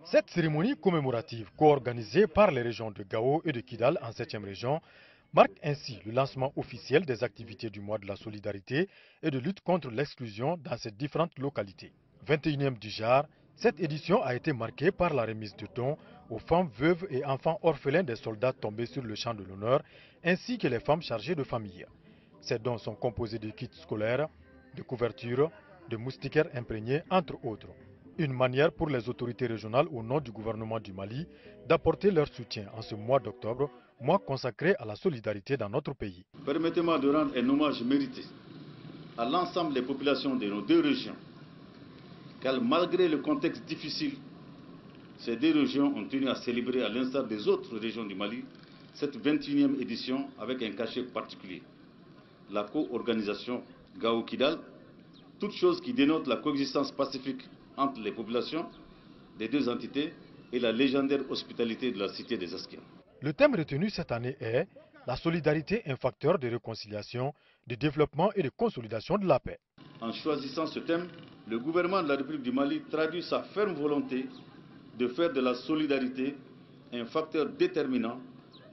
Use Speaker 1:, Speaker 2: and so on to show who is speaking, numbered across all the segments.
Speaker 1: Cette cérémonie commémorative, co-organisée par les régions de Gao et de Kidal en 7e région, marque ainsi le lancement officiel des activités du mois de la solidarité et de lutte contre l'exclusion dans ces différentes localités. 21e du genre, cette édition a été marquée par la remise de dons aux femmes veuves et enfants orphelins des soldats tombés sur le champ de l'honneur, ainsi que les femmes chargées de famille. Ces dons sont composés de kits scolaires, de couvertures, de moustiquaires imprégnés, entre autres. Une manière pour les autorités régionales au nom du gouvernement du Mali d'apporter leur soutien en ce mois d'octobre, mois consacré à la solidarité dans notre pays.
Speaker 2: Permettez-moi de rendre un hommage mérité à l'ensemble des populations de nos deux régions, car malgré le contexte difficile, ces deux régions ont tenu à célébrer, à l'instar des autres régions du Mali, cette 21e édition avec un cachet particulier. La co-organisation Gao-Kidal, toute chose qui dénote la coexistence pacifique entre les populations des deux entités et la légendaire hospitalité de la cité des Esquiens.
Speaker 1: Le thème retenu cette année est la solidarité, un facteur de réconciliation, de développement et de consolidation de la paix.
Speaker 2: En choisissant ce thème, le gouvernement de la République du Mali traduit sa ferme volonté de faire de la solidarité un facteur déterminant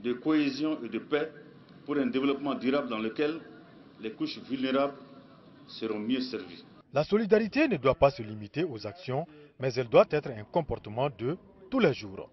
Speaker 2: de cohésion et de paix pour un développement durable dans lequel les couches vulnérables seront mieux servies.
Speaker 1: La solidarité ne doit pas se limiter aux actions, mais elle doit être un comportement de tous les jours.